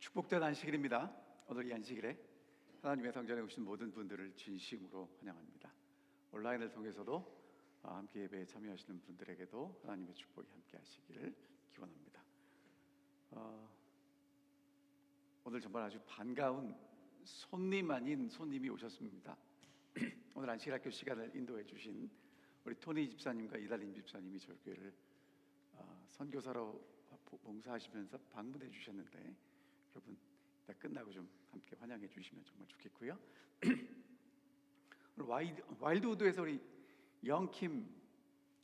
축복된 안식일입니다. 오늘 이 안식일에 하나님의 성전에 오신 모든 분들을 진심으로 환영합니다. 온라인을 통해서도 함께 예배에 참여하시는 분들에게도 하나님의 축복이 함께 하시기를 기원합니다. 오늘 정말 아주 반가운 손님 아닌 손님이 오셨습니다. 오늘 안식일학교 시간을 인도해 주신 우리 토니 집사님과 이달림 집사님이 저희 교회를 선교사로 봉사하시면서 방문해 주셨는데, 여러분 이따 끝나고 좀 함께 환영해 주시면 정말 좋겠고요. 오늘 와일드우드에서 우리 영킴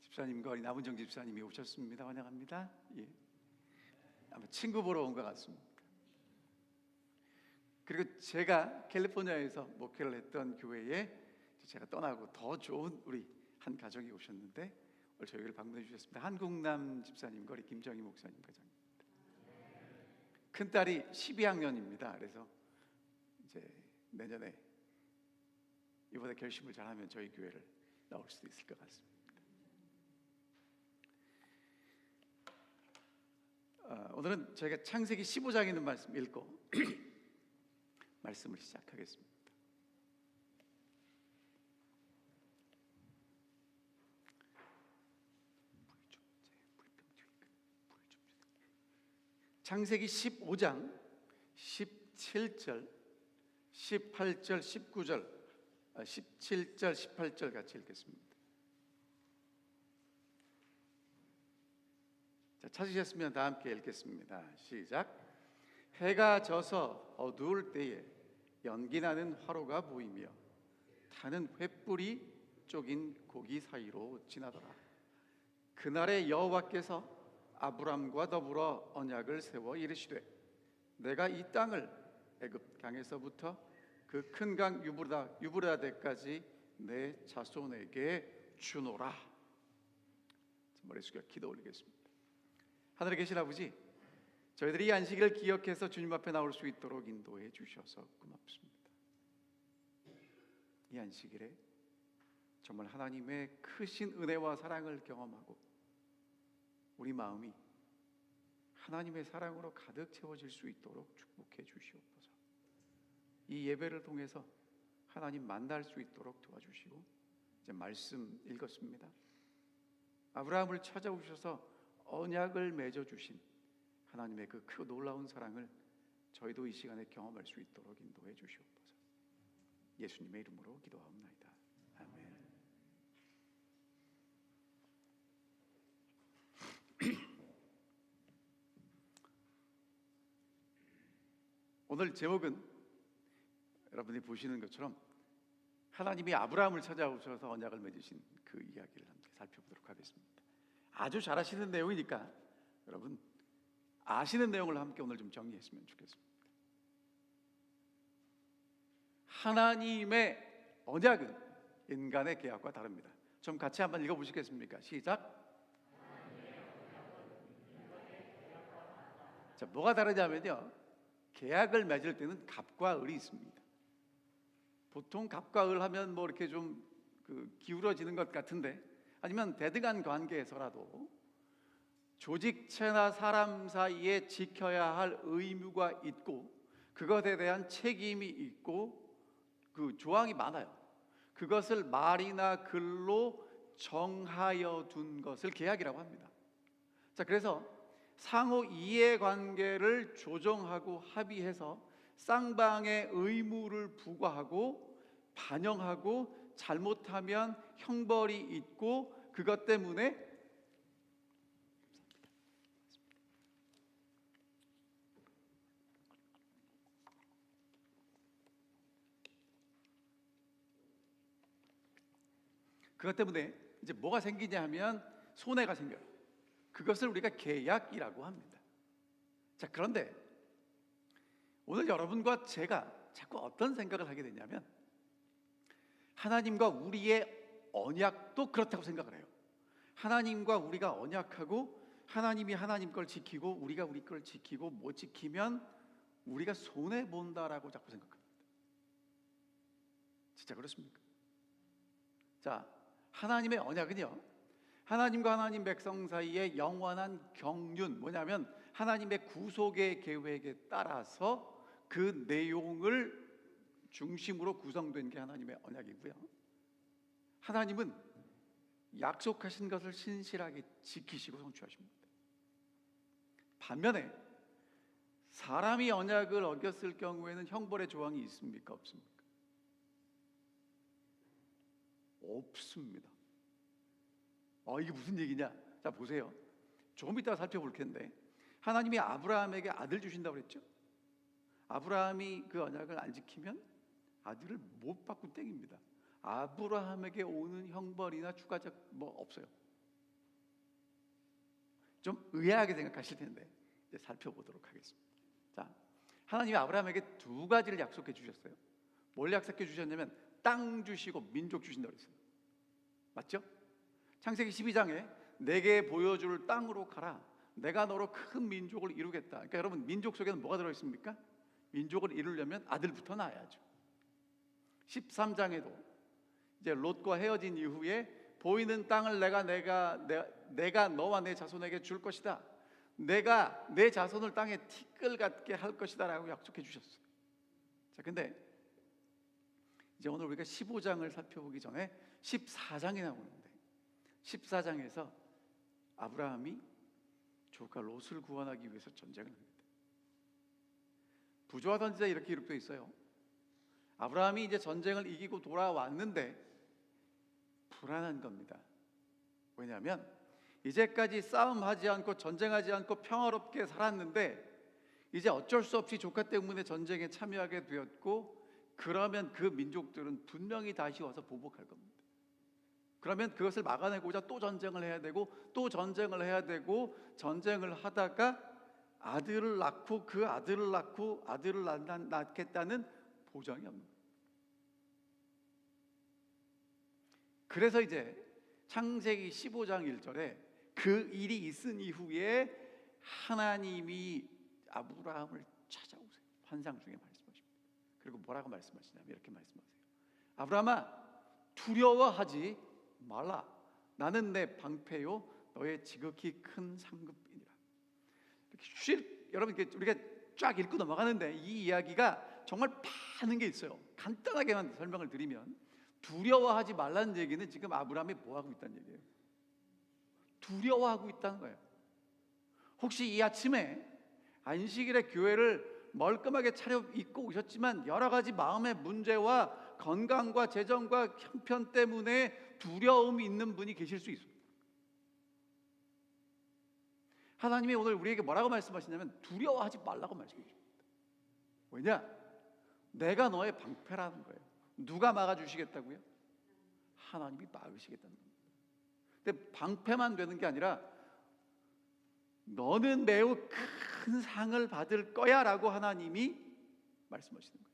집사님과 우리 남은정 집사님이 오셨습니다. 환영합니다. 예. 아마 친구 보러 온 것 같습니다. 그리고 제가 캘리포니아에서 목회를 했던 교회에 제가 떠나고 더 좋은 우리 한 가족이 오셨는데 오늘 저희를 방문해 주셨습니다. 한국남 집사님과 우리 김정희 목사님 가정입니다. 큰딸이 12학년입니다. 그래서 이제 내년에 이번에 결심을 잘하면 저희 교회를 나올 수도 있을 것 같습니다. 오늘은 저희가 창세기 15장에 있는 말씀 읽고 말씀을 시작하겠습니다. 창세기 15장 17절, 18절, 19절, 17절, 18절 같이 읽겠습니다. 자, 찾으셨으면 다 함께 읽겠습니다. 시작. 해가 져서 어두울 때에 연기나는 화로가 보이며 타는 횃불이 쪼긴 고기 사이로 지나더라. 그날에 여호와께서 아브람과 더불어 언약을 세워 이르시되 내가 이 땅을 애굽 강에서부터 그 큰 강 유브라데까지 내 자손에게 주노라. 머리 숙여 기도 올리겠습니다. 하늘에 계신 아버지, 저희들이 이 안식일을 기억해서 주님 앞에 나올 수 있도록 인도해 주셔서 고맙습니다. 이 안식일에 정말 하나님의 크신 은혜와 사랑을 경험하고 우리 마음이 하나님의 사랑으로 가득 채워질 수 있도록 축복해 주시옵소서. 이 예배를 통해서 하나님 만날 수 있도록 도와주시고, 이제 말씀 읽었습니다. 아브라함을 찾아오셔서 언약을 맺어 주신 하나님의 그 크고 놀라운 사랑을 저희도 이 시간에 경험할 수 있도록 인도해 주시옵소서. 예수님의 이름으로 기도하옵나이다. 아멘. 오늘 제목은 여러분이 보시는 것처럼 하나님이 아브라함을 찾아오셔서 언약을 맺으신 그 이야기를 함께 살펴보도록 하겠습니다. 아주 잘 아시는 내용이니까 여러분 아시는 내용을 함께 오늘 좀 정리했으면 좋겠습니다. 하나님의 언약은 인간의 계약과 다릅니다. 좀 같이 한번 읽어보시겠습니까? 시작. 자, 뭐가 다르냐면요, 계약을 맺을 때는 갑과 을이 있습니다. 보통 갑과 을 하면 뭐 이렇게 좀 기울어지는 것 같은데, 아니면 대등한 관계에서라도 조직체나 사람 사이에 지켜야 할 의무가 있고 그것에 대한 책임이 있고 그 조항이 많아요. 그것을 말이나 글로 정하여 둔 것을 계약이라고 합니다. 자, 그래서 상호 이해관계를 조정하고 합의해서 쌍방의 의무를 부과하고 반영하고 잘못하면 형벌이 있고 그것 때문에 이제 뭐가 생기냐 하면 손해가 생겨요. 그것을 우리가 계약이라고 합니다. 자, 그런데 오늘 여러분과 제가 자꾸 어떤 생각을 하게 되냐면 하나님과 우리의 언약도 그렇다고 생각을 해요. 하나님과 우리가 언약하고 하나님이 하나님 걸 지키고 우리가 우리 걸 지키고 못 지키면 우리가 손해본다라고 자꾸 생각합니다. 진짜 그렇습니까? 자, 하나님의 언약은요, 하나님과 하나님 백성 사이의 영원한 경륜, 뭐냐면 하나님의 구속의 계획에 따라서 그 내용을 중심으로 구성된 게 하나님의 언약이고요. 하나님은 약속하신 것을 신실하게 지키시고 성취하십니다. 반면에 사람이 언약을 어겼을 경우에는 형벌의 조항이 있습니까? 없습니까? 없습니다. 이게 무슨 얘기냐? 자, 보세요. 조금 이따가 살펴볼 텐데, 하나님이 아브라함에게 아들 주신다고 그랬죠. 아브라함이 그 언약을 안 지키면 아들을 못 받고 땡입니다. 아브라함에게 오는 형벌이나 추가적 없어요. 좀 의아하게 생각하실 텐데 이제 살펴보도록 하겠습니다. 자, 하나님이 아브라함에게 두 가지를 약속해 주셨어요. 뭘 약속해 주셨냐면 땅 주시고 민족 주신다고 그랬어요. 맞죠? 창세기 12장에 내게 보여줄 땅으로 가라. 내가 너로 큰 민족을 이루겠다. 그러니까 여러분, 민족 속에는 뭐가 들어있습니까? 민족을 이루려면 아들부터 낳아야죠. 13장에도 이제 롯과 헤어진 이후에 보이는 땅을 내가 너와 내 자손에게 줄 것이다. 내가 내 자손을 땅에 티끌 같게 할 것이다 라고 약속해 주셨어요. 자, 근데 이제 오늘 우리가 15장을 살펴보기 전에 14장이 나오는데, 14장에서 아브라함이 조카 롯을 구원하기 위해서 전쟁을 합니다. 부조와 선지자에 이렇게 기록되어 있어요. 아브라함이 이제 전쟁을 이기고 돌아왔는데 불안한 겁니다. 왜냐하면 이제까지 싸움하지 않고 전쟁하지 않고 평화롭게 살았는데 이제 어쩔 수 없이 조카 때문에 전쟁에 참여하게 되었고, 그러면 그 민족들은 분명히 다시 와서 보복할 겁니다. 그러면 그것을 막아내고자 또 전쟁을 해야 되고 또 전쟁을 해야 되고, 전쟁을 하다가 아들을 낳고 그 아들을 낳고 아들을 낳겠다는 보장이 없는 거예요. 그래서 이제 창세기 15장 1절에 그 일이 있은 이후에 하나님이 아브라함을 찾아오세요. 환상 중에 말씀하십니다. 그리고 뭐라고 말씀하시냐면 이렇게 말씀하세요. 아브라함아, 두려워하지 말라. 나는 내 방패요 너의 지극히 큰 상급이니라. 여러분, 우리가 쫙 읽고 넘어가는데 이 이야기가 정말 많은 게 있어요. 간단하게만 설명을 드리면, 두려워하지 말라는 얘기는 지금 아브라함이 뭐하고 있다는 얘기예요? 두려워하고 있다는 거예요. 혹시 이 아침에 안식일에 교회를 멀끔하게 차려입고 오셨지만 여러 가지 마음의 문제와 건강과 재정과 형편 때문에 두려움이 있는 분이 계실 수 있습니다. 하나님이 오늘 우리에게 뭐라고 말씀하시냐면 두려워하지 말라고 말씀해 줍니다. 왜냐? 내가 너의 방패라는 거예요. 누가 막아주시겠다고요? 하나님이 막으시겠다는 겁니다. 근데 방패만 되는 게 아니라 너는 매우 큰 상을 받을 거야 라고 하나님이 말씀하시는 거예요.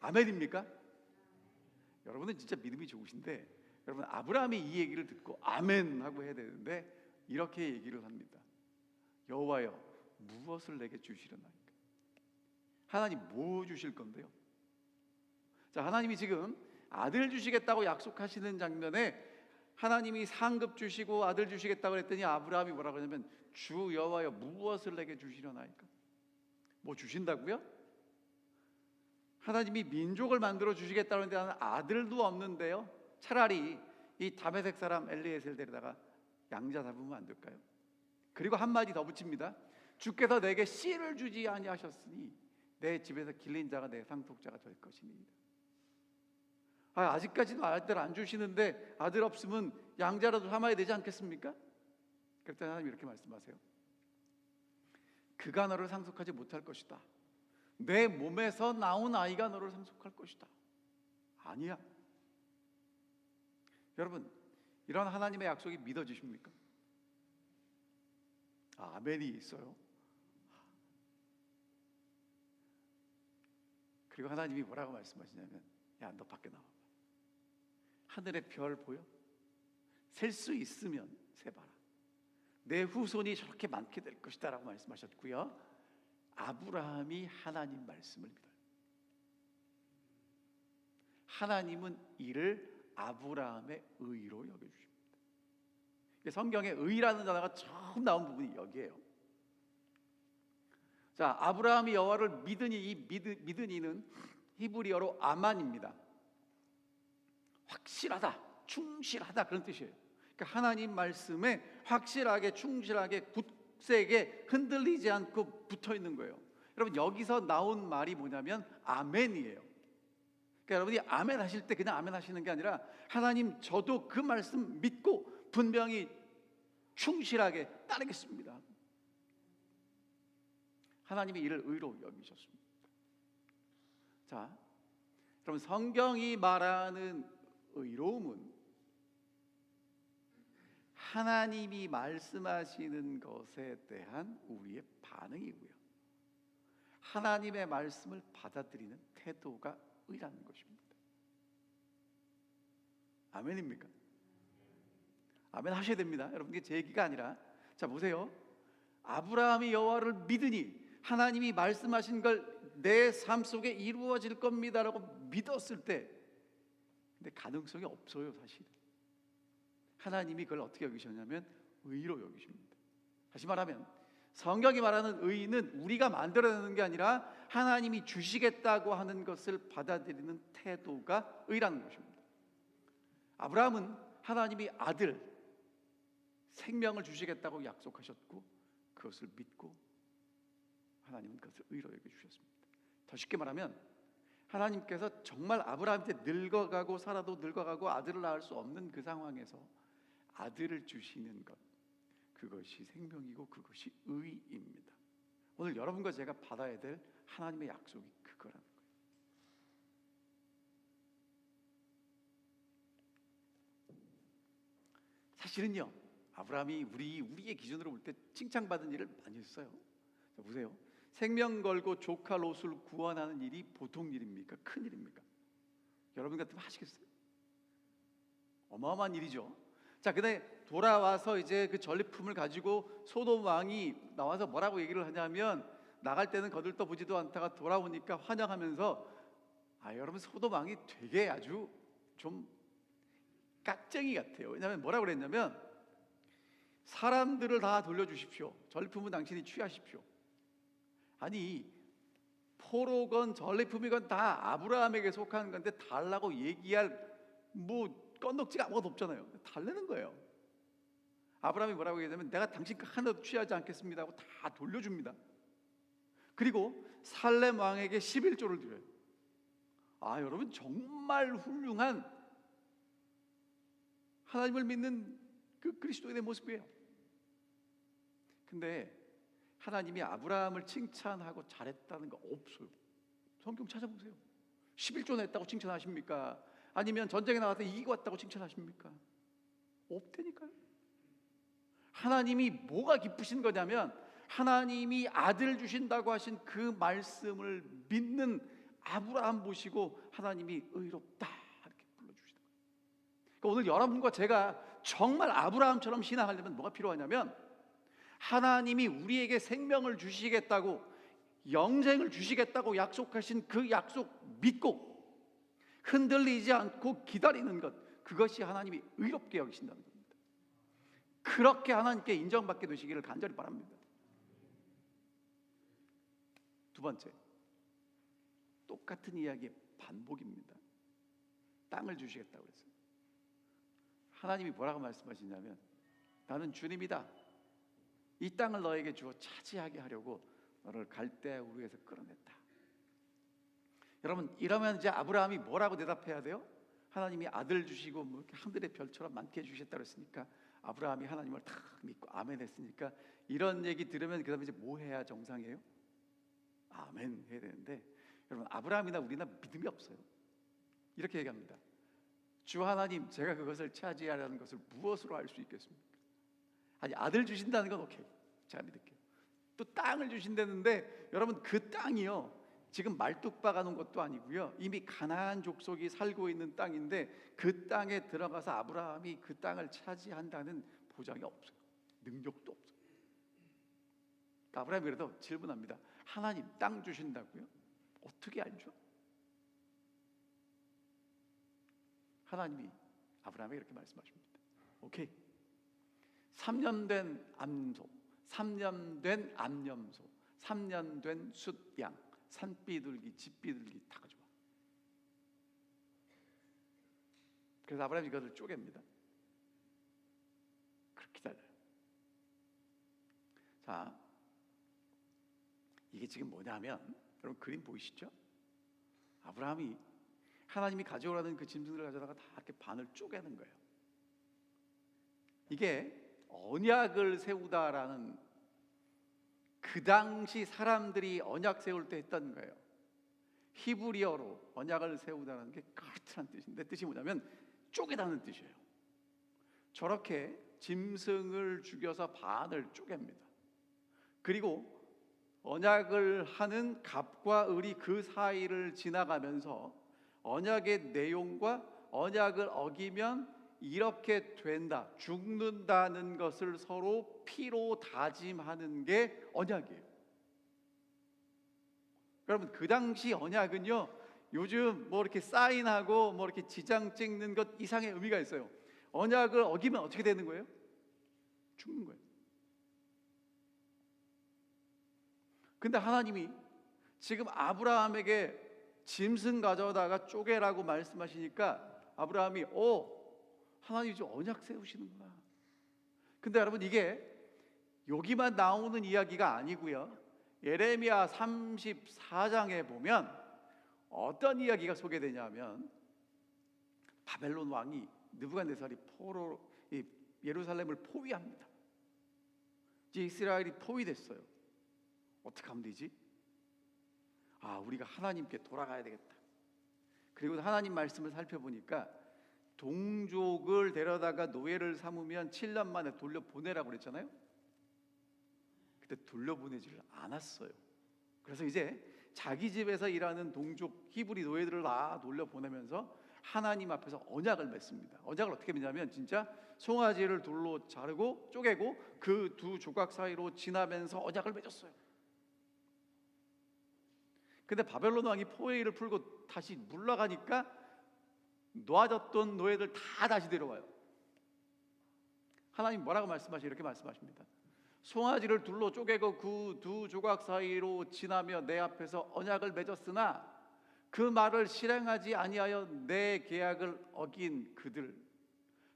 아멘입니까? 여러분은 진짜 믿음이 좋으신데, 여러분 아브라함이 이 얘기를 듣고 아멘 하고 해야 되는데 이렇게 얘기를 합니다. 여호와여, 무엇을 내게 주시려나이까? 하나님 뭐 주실 건데요? 자, 하나님이 지금 아들 주시겠다고 약속하시는 장면에 하나님이 상급 주시고 아들 주시겠다고 했더니 아브라함이 뭐라고 하냐면 주 여호와여, 무엇을 내게 주시려나이까? 뭐 주신다고요? 하나님이 민족을 만들어 주시겠다고 했는데 나는 아들도 없는데요. 차라리 이 다메섹 사람 엘리에셀 데려다가 양자 잡으면 안 될까요? 그리고 한마디 더 붙입니다. 주께서 내게 씨를 주지 아니하셨으니 내 집에서 길린 자가 내 상속자가 될 것이니이다. 아직까지도 아들 안 주시는데 아들 없으면 양자라도 삼아야 되지 않겠습니까? 그랬더니 하나님이 이렇게 말씀하세요. 그가 너를 상속하지 못할 것이다. 내 몸에서 나온 아이가 너를 상속할 것이다. 아니야. 여러분, 이런 하나님의 약속이 믿어지십니까? 아멘이 있어요. 그리고 하나님이 뭐라고 말씀하시냐면, 야, 너 밖에 나와봐. 하늘의 별 보여? 셀 수 있으면 세봐라. 내 후손이 저렇게 많게 될 것이다 라고 말씀하셨고요. 아브라함이 하나님 말씀을 믿어요. 하나님은 이를 아브라함의 의로 여겨주십니다. 성경에 의라는 단어가 처음 나온 부분이 여기에요. 자, 아브라함이 여호와를 믿으니, 이 믿으니는 히브리어로 아만입니다. 확실하다, 충실하다, 그런 뜻이에요. 그러니까 하나님 말씀에 확실하게, 충실하게, 굳세게 흔들리지 않고 붙어 있는 거예요. 여러분, 여기서 나온 말이 뭐냐면 아멘이에요. 그러니까 여러분이 아멘 하실 때 그냥 아멘 하시는 게 아니라, 하나님, 저도 그 말씀 믿고 분명히 충실하게 따르겠습니다. 하나님이 이를 의로 여기셨습니다. 자, 그럼 성경이 말하는 의로움은 하나님이 말씀하시는 것에 대한 우리의 반응이고요, 하나님의 말씀을 받아들이는 태도가 의라는 것입니다. 아멘입니까? 아멘 하셔야 됩니다. 여러분, 이게 제 얘기가 아니라, 자 보세요. 아브라함이 여호와를 믿으니 하나님이 말씀하신 걸 내 삶 속에 이루어질 겁니다라고 믿었을 때, 근데 가능성이 없어요, 사실. 하나님이 그걸 어떻게 여기셨냐면 의로 여기십니다. 다시 말하면 성경이 말하는 의는 우리가 만들어내는 게 아니라 하나님이 주시겠다고 하는 것을 받아들이는 태도가 의라는 것입니다. 아브라함은 하나님이 아들, 생명을 주시겠다고 약속하셨고, 그것을 믿고 하나님은 그것을 의로 여겨주셨습니다. 더 쉽게 말하면 하나님께서 정말 아브라함한테 늙어가고 살아도 늙어가고 아들을 낳을 수 없는 그 상황에서 아들을 주시는 것, 그것이 생명이고 그것이 의입니다. 오늘 여러분과 제가 받아야 될 하나님의 약속이 그거라는 거예요. 사실은요, 아브라함이 우리의 기준으로 볼 때 칭찬받은 일을 많이 했어요. 자, 보세요. 생명 걸고 조카 롯을 구원하는 일이 보통 일입니까? 큰 일입니까? 여러분 같으면 하시겠어요? 어마어마한 일이죠. 자, 근데 돌아와서 이제 그 전리품을 가지고 소돔 왕이 나와서 뭐라고 얘기를 하냐면, 나갈 때는 거들떠 보지도 않다가 돌아오니까 환영하면서, 여러분, 소돔 왕이 되게 아주 좀 깍쟁이 같아요. 왜냐하면 뭐라고 그랬냐면, 사람들을 다 돌려주십시오. 전리품은 당신이 취하십시오. 아니, 포로건 전리품이건 다 아브라함에게 속한 건데 달라고 얘기할 건덕지가 아무것도 없잖아요. 달래는 거예요. 아브라함이 뭐라고 얘기하냐면, 내가 당신 거 하나도 취하지 않겠습니다 하고 다 돌려줍니다. 그리고 살렘 왕에게 11조를 드려요. 여러분, 정말 훌륭한 하나님을 믿는 그 그리스도인의 모습이에요. 근데 하나님이 아브라함을 칭찬하고 잘했다는 거 없어요. 성경 찾아보세요. 11조 냈다고 칭찬하십니까? 아니면 전쟁에 나가서 이기고 왔다고 칭찬하십니까? 없다니까요. 하나님이 뭐가 기쁘신 거냐면, 하나님이 아들 주신다고 하신 그 말씀을 믿는 아브라함 보시고 하나님이 의롭다 이렇게 불러주시는 거예요. 그러니까 오늘 여러분과 제가 정말 아브라함처럼 신앙하려면 뭐가 필요하냐면, 하나님이 우리에게 생명을 주시겠다고, 영생을 주시겠다고 약속하신 그 약속 믿고 흔들리지 않고 기다리는 것, 그것이 하나님이 의롭게 여기신다는 겁니다. 그렇게 하나님께 인정받게 되시기를 간절히 바랍니다. 두 번째, 똑같은 이야기의 반복입니다. 땅을 주시겠다고 그랬어요. 하나님이 뭐라고 말씀하시냐면, 나는 주님이다. 이 땅을 너에게 주어 차지하게 하려고 너를 갈대아 우르에서 끌어냈다. 여러분, 이러면 이제 아브라함이 뭐라고 대답해야 돼요? 하나님이 아들 주시고 뭐 이렇게 하늘의 별처럼 많게 해주셨다고 했으니까, 아브라함이 하나님을 다 믿고 아멘 했으니까, 이런 얘기 들으면 그 다음에 이제 뭐 해야 정상이에요? 아멘 해야 되는데, 여러분, 아브라함이나 우리나 믿음이 없어요. 이렇게 얘기합니다. 주 하나님, 제가 그것을 차지하려는 것을 무엇으로 알 수 있겠습니까? 아니, 아들 주신다는 건 오케이, 제가 믿을게요. 또 땅을 주신다는데, 여러분, 그 땅이요, 지금 말뚝박아 놓은 것도 아니고요, 이미 가나안 족속이 살고 있는 땅인데, 그 땅에 들어가서 아브라함이 그 땅을 차지한다는 보장이 없어요. 능력도 없어요. 그러니까 아브라함이 그래도 질문합니다. 하나님, 땅 주신다고요? 어떻게 알죠? 하나님이 아브라함에게 이렇게 말씀하십니다. 오케이, 3년 된 암소, 3년 된 암염소, 3년 된 숫양, 산비둘기, 집비둘기 다 가져와. 그래서 아브라함이 이것을 쪼갭니다. 그렇게 기다려요. 자, 이게 지금 뭐냐면, 여러분 그림 보이시죠? 아브라함이 하나님이 가져오라는 그 짐승들을 가져다가 다 이렇게 반을 쪼개는 거예요. 이게 언약을 세우다라는, 그 당시 사람들이 언약 세울 때 했던 거예요. 히브리어로 언약을 세우다라는 게 카르트라는 뜻인데, 뜻이 뭐냐면 쪼개다는 뜻이에요. 저렇게 짐승을 죽여서 반을 쪼갭니다. 그리고 언약을 하는 갑과 을이 그 사이를 지나가면서 언약의 내용과 언약을 어기면 이렇게 된다, 죽는다는 것을 서로 피로 다짐하는 게 언약이에요. 여러분, 그 당시 언약은요, 요즘 뭐 이렇게 사인하고 뭐 이렇게 지장 찍는 것 이상의 의미가 있어요. 언약을 어기면 어떻게 되는 거예요? 죽는 거예요. 근데 하나님이 지금 아브라함에게 짐승 가져다가 쪼개라고 말씀하시니까 아브라함이 하나님이 좀 언약 세우시는구나. 근데 여러분, 이게 여기만 나오는 이야기가 아니고요, 예레미야 34장에 보면 어떤 이야기가 소개되냐면, 바벨론 왕이 느부갓네살이 예루살렘을 포위합니다. 이제 이스라엘이 포위됐어요. 어떻게 하면 되지? 우리가 하나님께 돌아가야 되겠다. 그리고 하나님 말씀을 살펴보니까 동족을 데려다가 노예를 삼으면 7년 만에 돌려보내라고 그랬잖아요. 그때 돌려보내지를 않았어요. 그래서 이제 자기 집에서 일하는 동족 히브리 노예들을 다 돌려보내면서 하나님 앞에서 언약을 맺습니다. 언약을 어떻게 맺냐면, 진짜 송아지를 돌로 자르고 쪼개고 그 두 조각 사이로 지나면서 언약을 맺었어요. 근데 바벨론 왕이 포위를 풀고 다시 물러가니까 놓아졌던 노예들 다 다시 데려와요. 하나님 뭐라고 말씀하시죠? 이렇게 말씀하십니다. 송아지를 둘로 쪼개고 그 두 조각 사이로 지나며 내 앞에서 언약을 맺었으나 그 말을 실행하지 아니하여 내 계약을 어긴 그들,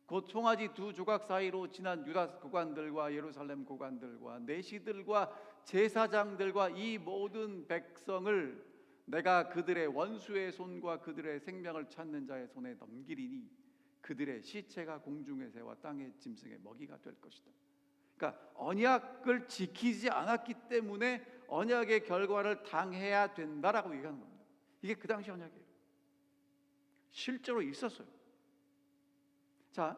곧 송아지 두 조각 사이로 지난 유다 고관들과 예루살렘 고관들과 내시들과 제사장들과 이 모든 백성을 내가 그들의 원수의 손과 그들의 생명을 찾는 자의 손에 넘기리니 그들의 시체가 공중의 새와 땅의 짐승의 먹이가 될 것이다. 그러니까 언약을 지키지 않았기 때문에 언약의 결과를 당해야 된다라고 얘기하는 겁니다. 이게 그 당시 언약이에요. 실제로 있었어요. 자,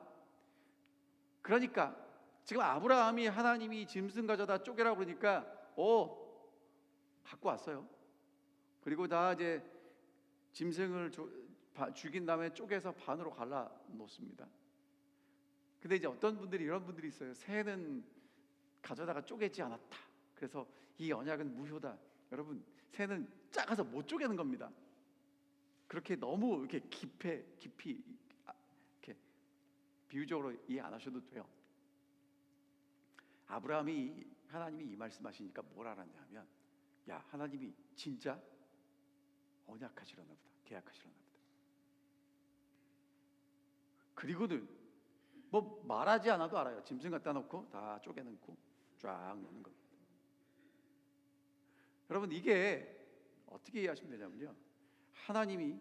그러니까 지금 아브라함이 하나님이 짐승 가져다 쪼개라고 그러니까 갖고 왔어요. 그리고 다 이제 짐승을 죽인 다음에 쪼개서 반으로 갈라 놓습니다. 근데 이제 어떤 분들이, 이런 분들이 있어요. 새는 가져다가 쪼개지 않았다, 그래서 이 언약은 무효다. 여러분, 새는 작아서 못 쪼개는 겁니다. 그렇게 너무 이렇게 깊이 이렇게 비유적으로 이해 안 하셔도 돼요. 하나님이 이 말씀하시니까 뭘 알았냐면, 하나님이 진짜 언약하시려나 보다, 계약하시려나 보다. 그리고는 뭐 말하지 않아도 알아요. 짐승 갖다 놓고 다 쪼개놓고 쫙 놓는 겁니다. 여러분, 이게 어떻게 이해하시면 되냐면요, 하나님이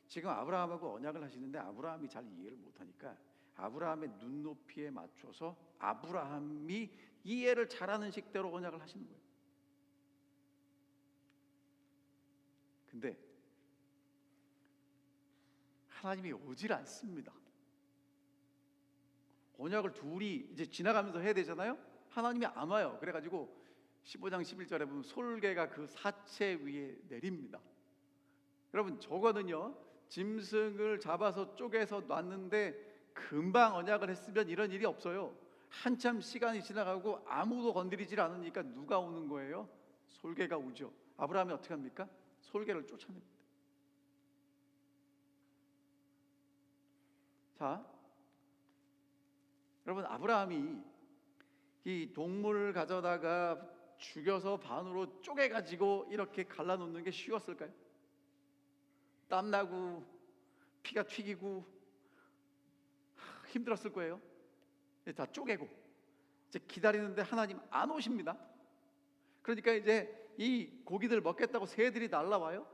지금 아브라함하고 언약을 하시는데 아브라함이 잘 이해를 못하니까 아브라함의 눈높이에 맞춰서 아브라함이 이해를 잘하는 식대로 언약을 하시는 거예요. 근데 하나님이 오질 않습니다. 언약을 둘이 이제 지나가면서 해야 되잖아요. 하나님이 안 와요. 그래가지고 15장 11절에 보면 솔개가 그 사체 위에 내립니다. 여러분, 저거는요, 짐승을 잡아서 쪼개서 놨는데 금방 언약을 했으면 이런 일이 없어요. 한참 시간이 지나가고 아무도 건드리질 않으니까 누가 오는 거예요? 솔개가 오죠. 아브라함이 어떻게 합니까? 솔개를 쫓아냅니다. 자, 여러분, 아브라함이 이 동물 가져다가 죽여서 반으로 쪼개가지고 이렇게 갈라놓는 게 쉬웠을까요? 땀나고 피가 튀기고 힘들었을 거예요. 다 쪼개고 이제 기다리는데 하나님 안 오십니다. 그러니까 이제 이 고기들 먹겠다고 새들이 날라와요.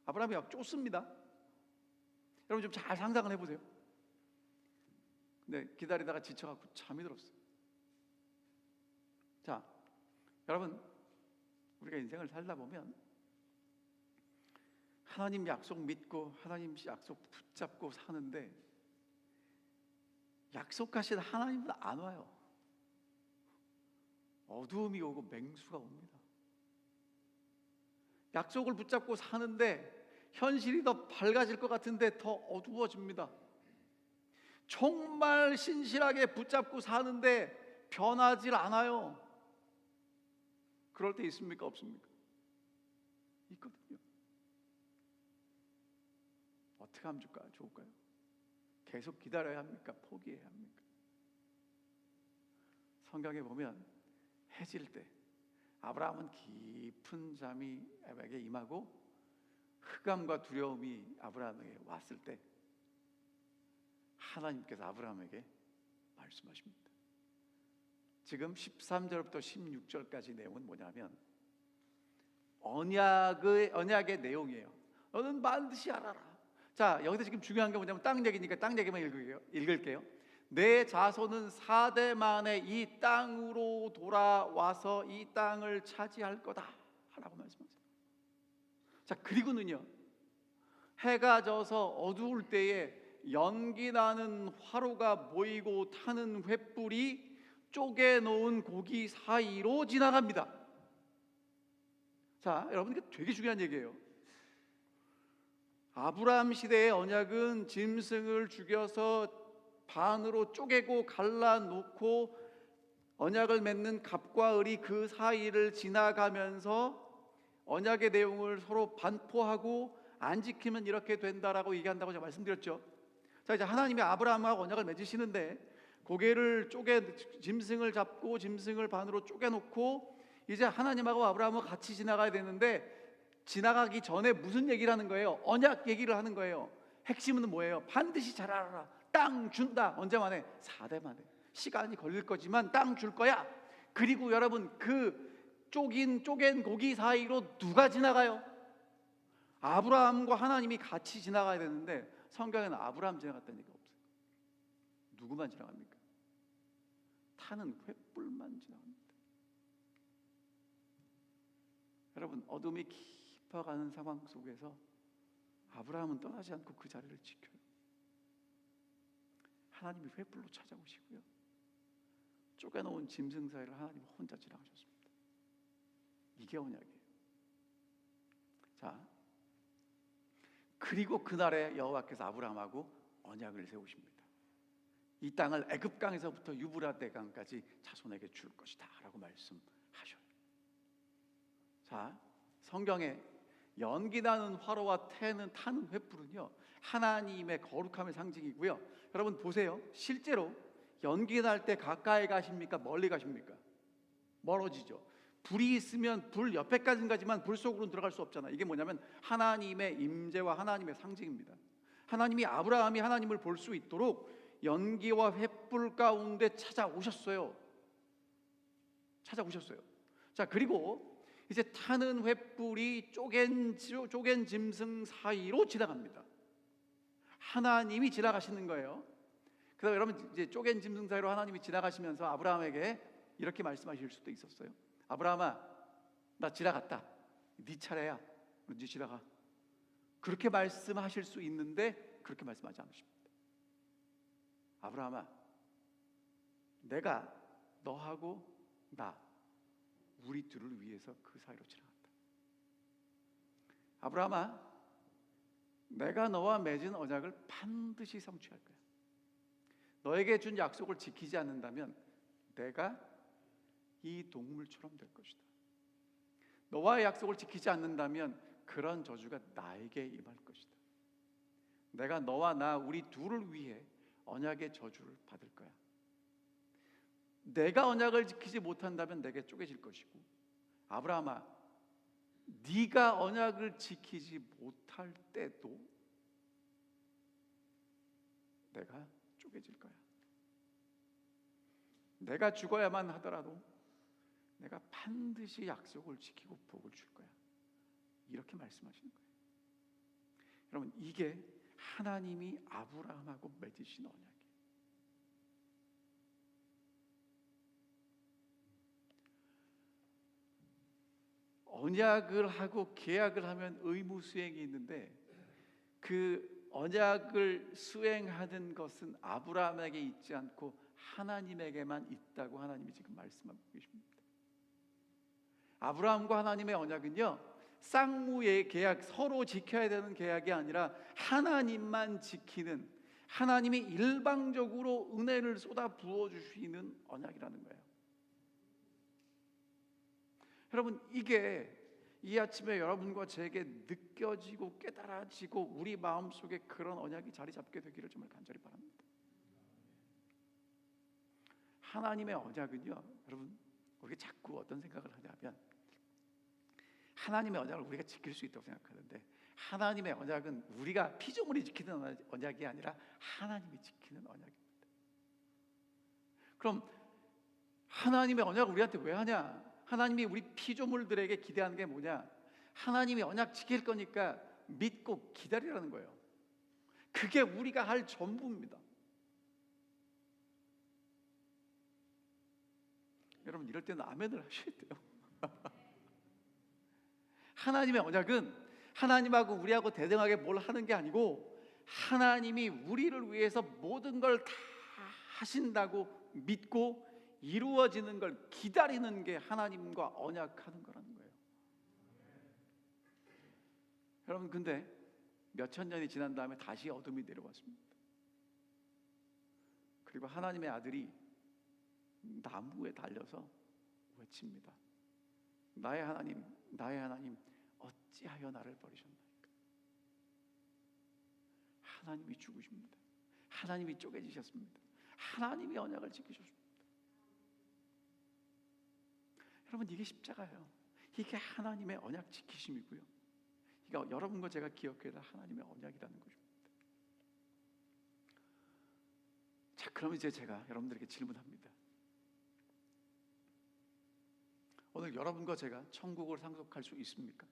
아브라함이 막 쫓습니다. 여러분 좀 잘 상상을 해보세요. 근데 기다리다가 지쳐갖고 잠이 들었어요. 자, 여러분, 우리가 인생을 살다 보면 하나님 약속 믿고 하나님 약속 붙잡고 사는데 약속하신 하나님은 안 와요. 어두움이 오고 맹수가 옵니다. 약속을 붙잡고 사는데 현실이 더 밝아질 것 같은데 더 어두워집니다. 정말 신실하게 붙잡고 사는데 변하질 않아요. 그럴 때 있습니까? 없습니까? 있거든요. 어떻게 하면 좋을까요? 계속 기다려야 합니까? 포기해야 합니까? 성경에 보면 해질 때 아브라함은 깊은 잠이 아브라함에게 임하고 흑암과 두려움이 아브라함에게 왔을 때 하나님께서 아브라함에게 말씀하십니다. 지금 13절부터 16절까지 내용은 뭐냐면 언약의 내용이에요. 너는 반드시 알아라. 자, 여기서 지금 중요한 게 뭐냐면 땅 얘기니까 땅 얘기만 읽을게요. 내 자손은 4대 만에 이 땅으로 돌아와서 이 땅을 차지할 거다 라고 말씀하세요. 자, 그리고는요, 해가 져서 어두울 때에 연기 나는 화로가 보이고 타는 횃불이 쪼개놓은 고기 사이로 지나갑니다. 자, 여러분, 이게 되게 중요한 얘기예요. 아브라함 시대의 언약은 짐승을 죽여서 반으로 쪼개고 갈라놓고 언약을 맺는 갑과 을이 그 사이를 지나가면서 언약의 내용을 서로 반포하고 안 지키면 이렇게 된다라고 얘기한다고 제가 말씀드렸죠. 자, 이제 하나님이 아브라함하고 언약을 맺으시는데 고개를 짐승을 잡고 짐승을 반으로 쪼개놓고 이제 하나님하고 아브라함은 같이 지나가야 되는데 지나가기 전에 무슨 얘기를 하는 거예요? 언약 얘기를 하는 거예요. 핵심은 뭐예요? 반드시 잘 알아라. 땅 준다. 언제 만에? 4대 만에. 시간이 걸릴 거지만 땅 줄 거야. 그리고 여러분, 그 쪼갠 고기 사이로 누가 지나가요? 아브라함과 하나님이 같이 지나가야 되는데 성경에는 아브라함 지나갔다는 얘기가 없어요. 누구만 지나갑니까? 타는 횃불만 지나갑니다. 여러분, 어둠이 깊어가는 상황 속에서 아브라함은 떠나지 않고 그 자리를 지켜요. 하나님이 횃불로 찾아오시고요, 쪼개놓은 짐승 사이를 하나님 혼자 지나가셨습니다. 이게 언약이에요. 자, 그리고 그날에 여호와께서 아브라함하고 언약을 세우십니다. 이 땅을 애굽강에서부터 유브라데 강까지 자손에게 줄 것이다 라고 말씀하셔요. 자, 성경에 연기 나는 화로와 타는 횃불은요, 하나님의 거룩함의 상징이고요. 여러분 보세요. 실제로 연기 날 때 가까이 가십니까? 멀리 가십니까? 멀어지죠. 불이 있으면 불 옆에까지는 가지만 불 속으로는 들어갈 수 없잖아. 이게 뭐냐면 하나님의 임재와 하나님의 상징입니다. 하나님이 아브라함이 하나님을 볼 수 있도록 연기와 횃불 가운데 찾아오셨어요. 자, 그리고 이제 타는 횃불이 쪼갠 짐승 사이로 지나갑니다. 하나님이 지나가시는 거예요. 그래서 여러분, 이제 쪼갠 짐승 사이로 하나님이 지나가시면서 아브라함에게 이렇게 말씀하실 수도 있었어요. 아브라함아, 나 지나갔다. 네 차례야. 네 지나가. 그렇게 말씀하실 수 있는데 그렇게 말씀하지 않으십니다. 아브라함아, 내가 너하고 나 우리 둘을 위해서 그 사이로 지나갔다. 아브라함아, 내가 너와 맺은 언약을 반드시 성취할 거야. 너에게 준 약속을 지키지 않는다면 내가 이 동물처럼 될 것이다. 너와의 약속을 지키지 않는다면 그런 저주가 나에게 임할 것이다. 내가 너와 나 우리 둘을 위해 언약의 저주를 받을 거야. 내가 언약을 지키지 못한다면 내게 쪼개질 것이고, 아브라함아, 네가 언약을 지키지 못할 때도 내가 쪼개질 거야. 내가 죽어야만 하더라도 내가 반드시 약속을 지키고 복을 줄 거야. 이렇게 말씀하시는 거예요. 여러분, 이게 하나님이 아브라함하고 맺으신 언약이에요. 언약을 하고 계약을 하면 의무 수행이 있는데, 그 언약을 수행하는 것은 아브라함에게 있지 않고 하나님에게만 있다고 하나님이 지금 말씀하고 계십니다. 아브라함과 하나님의 언약은요, 쌍무의 계약, 서로 지켜야 되는 계약이 아니라 하나님만 지키는, 하나님이 일방적으로 은혜를 쏟아 부어 주시는 언약이라는 거예요. 여러분, 이게 이 아침에 여러분과 제게 느껴지고 깨달아지고 우리 마음속에 그런 언약이 자리 잡게 되기를 정말 간절히 바랍니다. 하나님의 언약은요, 여러분, 우리가 자꾸 어떤 생각을 하냐면, 하나님의 언약을 우리가 지킬 수 있다고 생각하는데, 하나님의 언약은 우리가 피조물이 지키는 언약이 아니라 하나님이 지키는 언약입니다. 그럼 하나님의 언약을 우리한테 왜 하냐? 하나님이 우리 피조물들에게 기대하는 게 뭐냐? 하나님이 언약 지킬 거니까 믿고 기다리라는 거예요. 그게 우리가 할 전부입니다. 여러분, 이럴 때는 아멘을 하셔야 돼요. 하나님의 언약은 하나님하고 우리하고 대등하게 뭘 하는 게 아니고, 하나님이 우리를 위해서 모든 걸 다 하신다고 믿고 이루어지는 걸 기다리는 게 하나님과 언약하는 거라는 거예요. 여러분, 근데 몇천 년이 지난 다음에 다시 어둠이 내려왔습니다. 그리고 하나님의 아들이 나무에 달려서 외칩니다. 나의 하나님, 나의 하나님, 어찌하여 나를 버리셨나이까? 하나님이 죽으십니다. 하나님이 쪼개지셨습니다. 하나님이 언약을 지키셨습니다. 여러분, 이게 십자가예요. 이게 하나님의 언약 지키심이고요, 이게 여러분과 제가 기억해야 할 하나님의 언약이라는 것입니다. 자, 그럼 이제 제가 여러분들에게 질문합니다. 오늘 여러분과 제가 천국을 상속할 수 있습니까?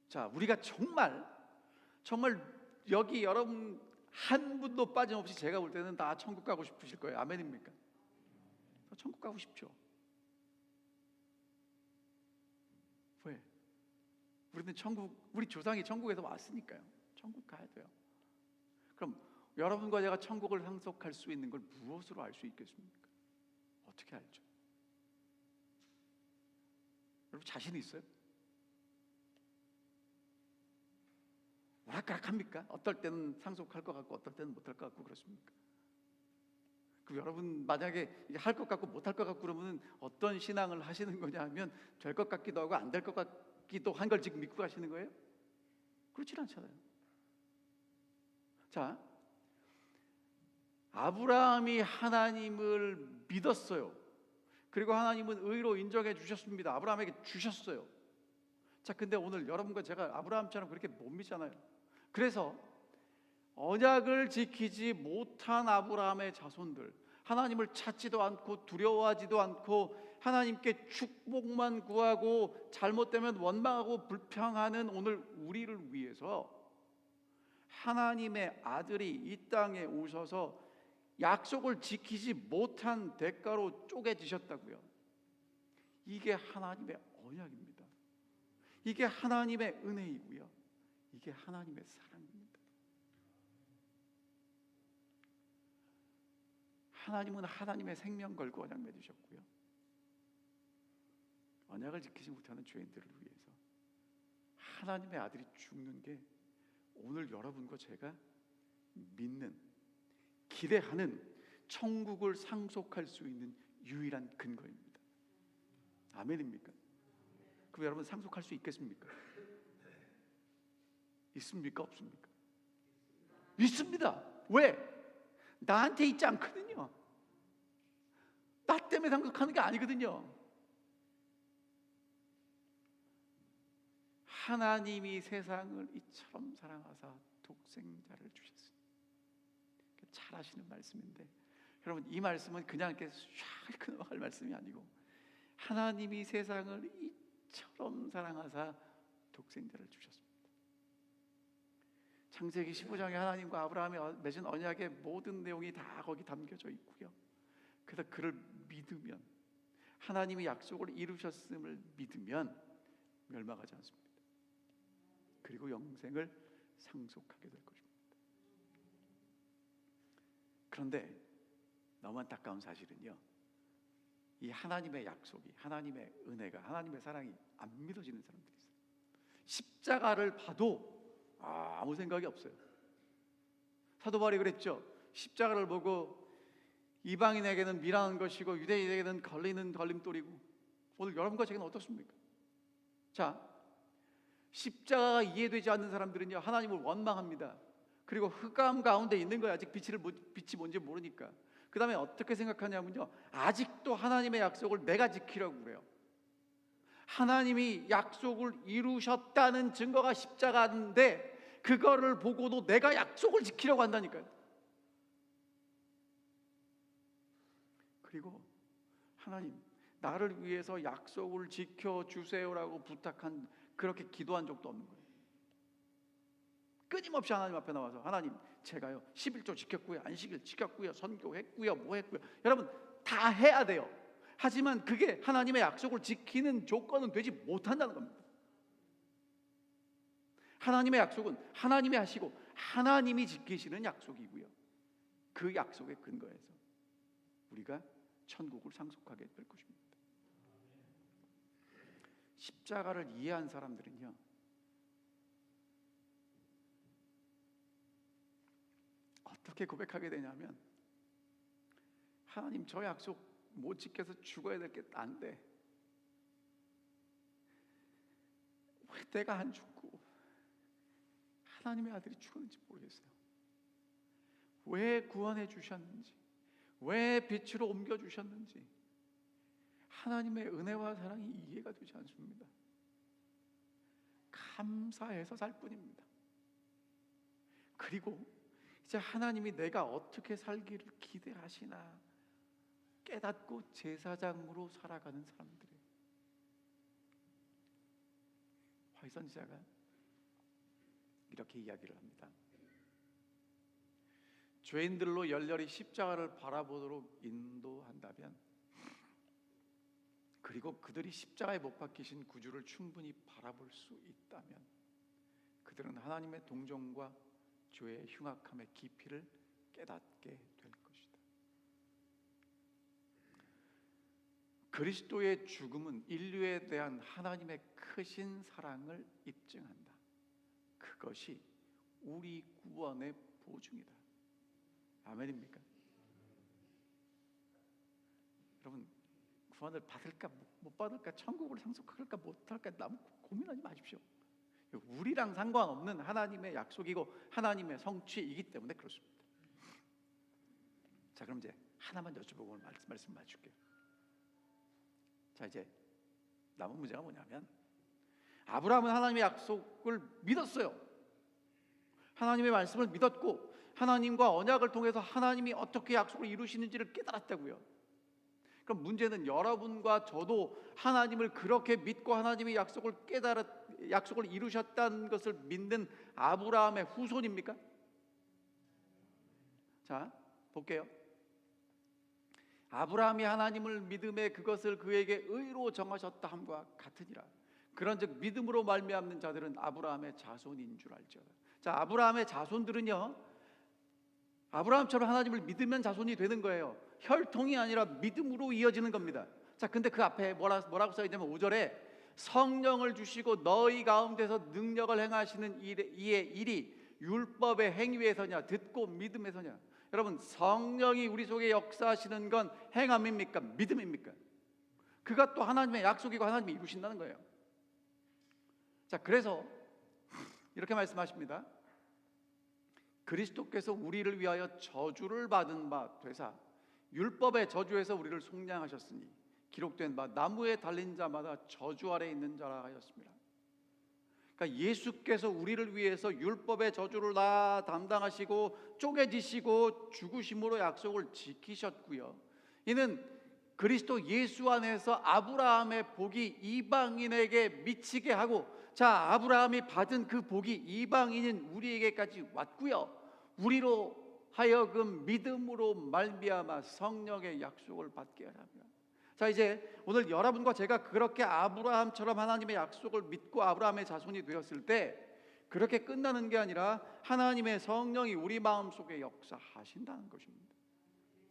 자, 우리가 정말 여기 여러분 한 분도 빠짐없이 제가 볼 때는 다 천국 가고 싶으실 거예요. 아멘입니까? 천국 가고 싶죠. 왜? 우리는 우리 조상이 천국에서 왔으니까요. 천국 가야 돼요. 그럼 여러분과 제가 천국을 상속할 수 있는 걸 무엇으로 알 수 있겠습니까? 어떻게 알죠? 여러분, 자신 있어요? 오락가락합니까? 어떨 때는 상속할 것 같고 어떨 때는 못할 것 같고 그렇습니까? 그럼 여러분, 만약에 할 것 같고 못할 것 같고 그러면 어떤 신앙을 하시는 거냐 하면, 될 것 같기도 하고 안 될 것 같기도 한 걸 지금 믿고 가시는 거예요? 그렇지 않잖아요. 자, 아브라함이 하나님을 믿었어요. 그리고 하나님은 의로 인정해 주셨습니다. 아브라함에게 주셨어요. 자, 근데 오늘 여러분과 제가 아브라함처럼 그렇게 못 믿잖아요. 그래서 언약을 지키지 못한 아브라함의 자손들, 하나님을 찾지도 않고 두려워하지도 않고 하나님께 축복만 구하고 잘못되면 원망하고 불평하는 오늘 우리를 위해서 하나님의 아들이 이 땅에 오셔서 약속을 지키지 못한 대가로 쪼개지셨다고요. 이게 하나님의 언약입니다. 이게 하나님의 은혜이고요, 이게 하나님의 사랑입니다. 하나님은 하나님의 생명 걸고 언약 맺으셨고요, 언약을 지키지 못하는 죄인들을 위해서 하나님의 아들이 죽는 게 오늘 여러분과 제가 믿는, 기대하는 천국을 상속할 수 있는 유일한 근거입니다. 아멘입니까? 그럼 여러분, 상속할 수 있겠습니까? 있습니까? 없습니까? 있습니다. 왜? 나한테 있지 않거든요. 나 때문에 상속하는 게 아니거든요. 하나님이 세상을 이처럼 사랑하사 독생자를 주셨습니다. 잘 아시는 말씀인데, 여러분 이 말씀은 그냥 이렇게 샥 넘어갈 말씀이 아니고, 하나님이 세상을 이처럼 사랑하사 독생자를 주셨습니다. 창세기 15장에 하나님과 아브라함이 맺은 언약의 모든 내용이 다 거기 담겨져 있고요. 그래서 그를 믿으면, 하나님이 약속을 이루셨음을 믿으면 멸망하지 않습니다. 그리고 영생을 상속하게 될 것입니다. 그런데 너무 안타까운 사실은요, 이 하나님의 약속이, 하나님의 은혜가, 하나님의 사랑이 안 믿어지는 사람들이 있어요. 십자가를 봐도 아무 생각이 없어요. 사도 바울이 그랬죠. 십자가를 보고 이방인에게는 미련한 것이고 유대인에게는 걸리는 걸림돌이고. 오늘 여러분과 제게는 어떻습니까? 자, 십자가가 이해되지 않는 사람들은요, 하나님을 원망합니다. 그리고 흑암 가운데 있는 거예요. 아직 빛이 뭔지 모르니까. 그 다음에 어떻게 생각하냐면요, 아직도 하나님의 약속을 내가 지키려고 그래요. 하나님이 약속을 이루셨다는 증거가 십자가인데, 그거를 보고도 내가 약속을 지키려고 한다니까요. 그리고 하나님, 나를 위해서 약속을 지켜주세요라고 부탁한, 그렇게 기도한 적도 없는 거예요. 끊임없이 하나님 앞에 나와서, 하나님 제가요 11조 지켰고요, 안식일 지켰고요, 선교했고요, 뭐 했고요. 여러분 다 해야 돼요. 하지만 그게 하나님의 약속을 지키는 조건은 되지 못한다는 겁니다. 하나님의 약속은 하나님이 하시고 하나님이 지키시는 약속이고요, 그 약속의 근거에서 우리가 천국을 상속하게 될 것입니다. 십자가를 이해한 사람들은요, 어떻게 고백하게 되냐면, 하나님 저 약속 못 지켜서 죽어야 될 게 난데 왜 내가 안 죽고 하나님의 아들이 죽었는지 모르겠어요. 왜 구원해 주셨는지, 왜 빛으로 옮겨 주셨는지 하나님의 은혜와 사랑이 이해가 되지 않습니다. 감사해서 살 뿐입니다. 그리고 이제 하나님이 내가 어떻게 살기를 기대하시나 깨닫고 제사장으로 살아가는 사람들이에요. 화이 선지자가 이렇게 이야기를 합니다. 죄인들로 열렬히 십자가를 바라보도록 인도한다면, 그리고 그들이 십자가에 못 박히신 구주를 충분히 바라볼 수 있다면, 그들은 하나님의 동정과 죄의 흉악함의 깊이를 깨닫게 될 것이다. 그리스도의 죽음은 인류에 대한 하나님의 크신 사랑을 입증한다. 그것이 우리 구원의 보증이다. 아멘입니까? 여러분, 구원을 받을까 못 받을까, 천국을 상속할까 못할까 너무 고민하지 마십시오. 우리랑 상관없는 하나님의 약속이고 하나님의 성취이기 때문에 그렇습니다. 자, 그럼 이제 하나만 여쭤보고 말씀 마칠게요. 자, 이제 남은 문제가 뭐냐면, 아브라함은 하나님의 약속을 믿었어요. 하나님의 말씀을 믿었고 하나님과 언약을 통해서 하나님이 어떻게 약속을 이루시는지를 깨달았다고요. 그럼 문제는 여러분과 저도 하나님을 그렇게 믿고 하나님의 약속을 이루셨다는 것을 믿는 아브라함의 후손입니까? 자, 볼게요. 아브라함이 하나님을 믿음에 그것을 그에게 의로 정하셨다 함과 같으니라. 그런즉 믿음으로 말미암는 자들은 아브라함의 자손인 줄 알지어다. 자, 아브라함의 자손들은요, 아브라함처럼 하나님을 믿으면 자손이 되는 거예요. 혈통이 아니라 믿음으로 이어지는 겁니다. 자, 근데 그 앞에 뭐라고 써 있냐면 5절에 성령을 주시고 너희 가운데서 능력을 행하시는 이의 일이 율법의 행위에서냐 듣고 믿음에서냐. 여러분, 성령이 우리 속에 역사하시는 건 행함입니까? 믿음입니까? 그가 또 하나님의 약속이고 하나님이 이루신다는 거예요. 자, 그래서 이렇게 말씀하십니다. 그리스도께서 우리를 위하여 저주를 받은 바 되사 율법의 저주에서 우리를 속량하셨으니 기록된 바 나무에 달린 자마다 저주 아래 있는 자라 하였습니다. 그러니까 예수께서 우리를 위해서 율법의 저주를 다 담당하시고 쪼개지시고 죽으심으로 약속을 지키셨고요. 이는 그리스도 예수 안에서 아브라함의 복이 이방인에게 미치게 하고, 자, 아브라함이 받은 그 복이 이방인인 우리에게까지 왔고요. 우리로 하여금 믿음으로 말미암아 성령의 약속을 받게 합니다. 자, 이제 오늘 여러분과 제가 그렇게 아브라함처럼 하나님의 약속을 믿고 아브라함의 자손이 되었을 때 그렇게 끝나는 게 아니라 하나님의 성령이 우리 마음속에 역사하신다는 것입니다.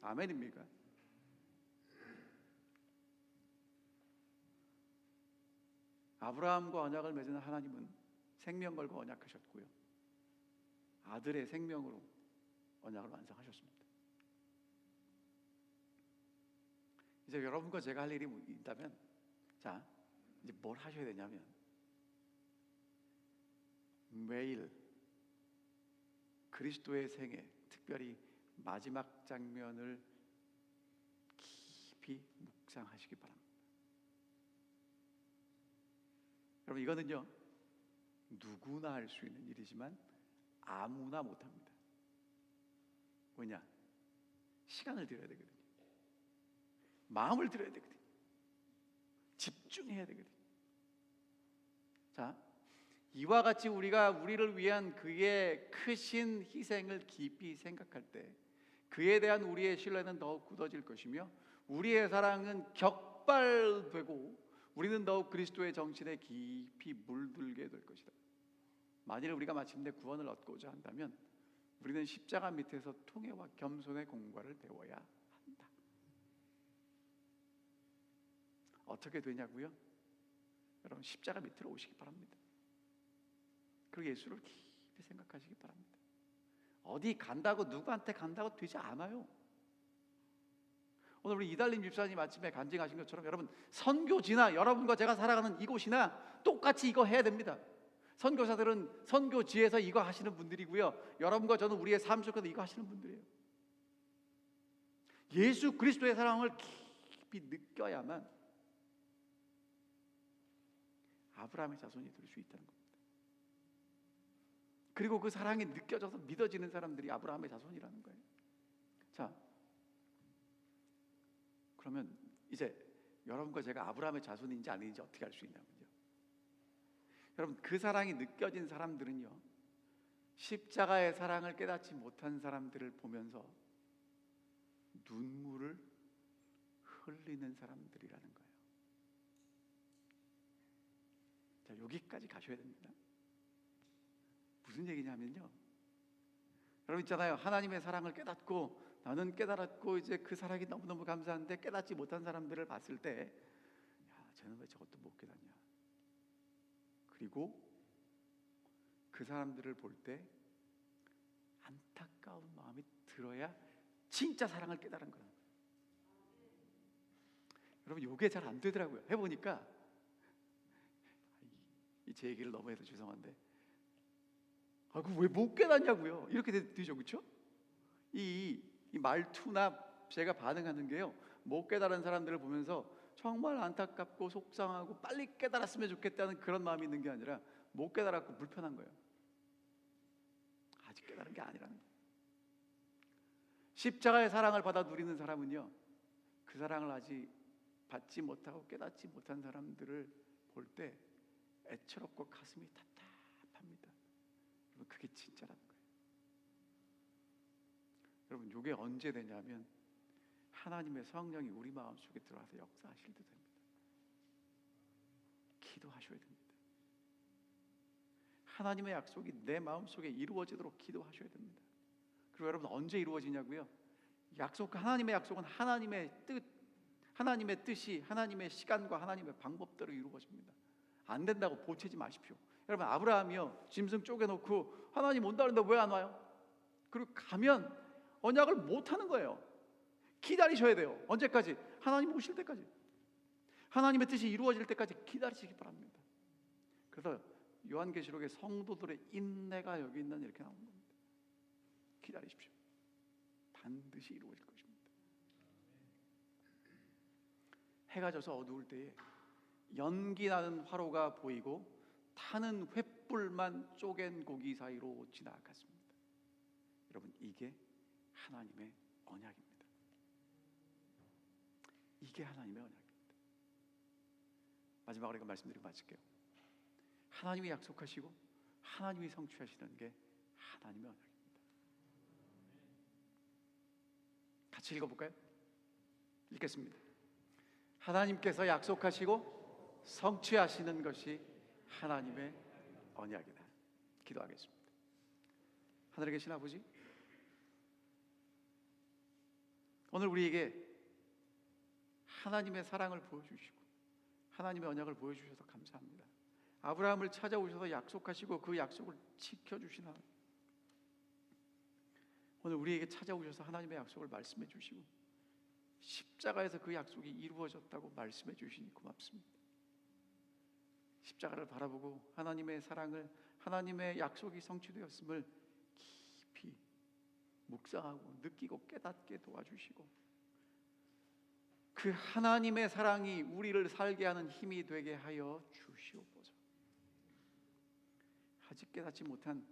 아멘입니까? 아브라함과 언약을 맺은 하나님은 생명 걸고 언약하셨고요, 아들의 생명으로 언약을 완성하셨습니다. 이제 여러분과 제가 할 일이 있다면, 자, 이제 뭘 하셔야 되냐면 매일 그리스도의 생애, 특별히 마지막 장면을 깊이 묵상하시기 바랍니다. 여러분, 이거는요 누구나 할 수 있는 일이지만 아무나 못합니다. 왜냐? 시간을 들여야 되거든요. 마음을 들여야 되거든요. 집중해야 되거든요. 자, 이와 같이 우리가 우리를 위한 그의 크신 희생을 깊이 생각할 때 그에 대한 우리의 신뢰는 더욱 굳어질 것이며 우리의 사랑은 격발되고 우리는 더욱 그리스도의 정신에 깊이 물들게 될 것이다. 만일 우리가 마침내 구원을 얻고자 한다면 우리는 십자가 밑에서 통회와 겸손의 공과를 배워야 한다. 어떻게 되냐고요? 여러분, 십자가 밑으로 오시기 바랍니다. 그리고 예수를 깊이 생각하시기 바랍니다. 어디 간다고, 누구한테 간다고 되지 않아요. 오늘 우리 이달림 집사님 아침에 간증하신 것처럼 여러분, 선교지나 여러분과 제가 살아가는 이곳이나 똑같이 이거 해야 됩니다. 선교사들은 선교지에서 이거 하시는 분들이고요, 여러분과 저는 우리의 삶 속에서 이거 하시는 분들이에요. 예수 그리스도의 사랑을 깊이 느껴야만 아브라함의 자손이 될 수 있다는 겁니다. 그리고 그 사랑이 느껴져서 믿어지는 사람들이 아브라함의 자손이라는 거예요. 자, 그러면 이제 여러분과 제가 아브라함의 자손인지 아닌지 어떻게 알 수 있냐면요, 여러분, 그 사랑이 느껴진 사람들은요 십자가의 사랑을 깨닫지 못한 사람들을 보면서 눈물을 흘리는 사람들이라는 거예요. 자, 여기까지 가셔야 됩니다. 무슨 얘기냐면요, 여러분 있잖아요, 하나님의 사랑을 깨닫고 나는 깨달았고 이제 그 사랑이 너무너무 감사한데 깨닫지 못한 사람들을 봤을 때, 야, 쟤는 왜 저것도 못 깨닫냐. 그리고 그 사람들을 볼 때 안타까운 마음이 들어야 진짜 사랑을 깨달은 거예요. 여러분, 이게 잘 안 되더라고요. 해보니까, 제 얘기를 너무 해서 죄송한데, 왜 못 깨닫냐고요. 이렇게 되죠, 그렇죠? 이 말투나 제가 반응하는 게요, 못 깨달은 사람들을 보면서 정말 안타깝고 속상하고 빨리 깨달았으면 좋겠다는 그런 마음이 있는 게 아니라 못 깨달았고 불편한 거예요. 아직 깨달은 게 아니라는 거예요. 십자가의 사랑을 받아 누리는 사람은요, 그 사랑을 아직 받지 못하고 깨닫지 못한 사람들을 볼 때 애처롭고 가슴이 답답합니다. 여러분, 그게 진짜라는 거예요. 여러분, 이게 언제 되냐면 하나님의 성령이 우리 마음속에 들어와서 역사하실 때 됩니다. 기도하셔야 됩니다. 하나님의 약속이 내 마음속에 이루어지도록 기도하셔야 됩니다. 그리고 여러분, 언제 이루어지냐고요? 하나님의 약속은 하나님의 뜻이 하나님의 시간과 하나님의 방법대로 이루어집니다. 안 된다고 보채지 마십시오. 여러분, 아브라함이요, 짐승 쪼개놓고 하나님 온다는데 왜 안 와요? 그리고 가면 언약을 못 하는 거예요. 기다리셔야 돼요. 언제까지? 하나님 오실 때까지, 하나님의 뜻이 이루어질 때까지 기다리시기 바랍니다. 그래서 요한계시록에 성도들의 인내가 여기 있는 이렇게 나오는 겁니다. 기다리십시오. 반드시 이루어질 것입니다. 해가 져서 어두울 때에 연기 나는 화로가 보이고 타는 횃불만 쪼갠 고기 사이로 지나갔습니다. 여러분, 이게 하나님의 언약입니다. 이게 하나님의 언약입니다. 마지막으로 이거 말씀드리고 마칠게요. 하나님이 약속하시고 하나님이 성취하시는 게 하나님의 언약입니다. 같이 읽어볼까요? 읽겠습니다. 하나님께서 약속하시고 성취하시는 것이 하나님의 언약이다. 기도하겠습니다. 하늘에 계신 아버지, 오늘 우리에게 하나님의 사랑을 보여주시고 하나님의 언약을 보여주셔서 감사합니다. 아브라함을 찾아오셔서 약속하시고 그 약속을 지켜주신 하나님, 오늘 우리에게 찾아오셔서 하나님의 약속을 말씀해 주시고 십자가에서 그 약속이 이루어졌다고 말씀해 주시니 고맙습니다. 십자가를 바라보고 하나님의 사랑을, 하나님의 약속이 성취되었음을 깊이 묵상하고 느끼고 깨닫게 도와주시고 그 하나님의 사랑이 우리를 살게 하는 힘이 되게 하여 주시옵소서. 아직 깨닫지 못한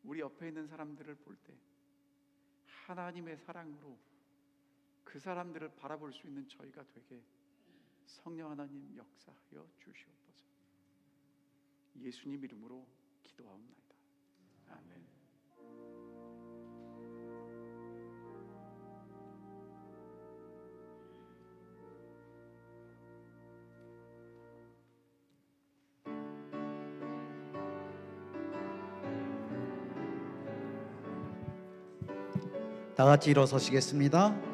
우리 옆에 있는 사람들을 볼 때 하나님의 사랑으로 그 사람들을 바라볼 수 있는 저희가 되게 성령 하나님 역사하여 주시옵소서. 예수님 이름으로 기도하옵나이다. 아멘. 다 같이 일어서시겠습니다.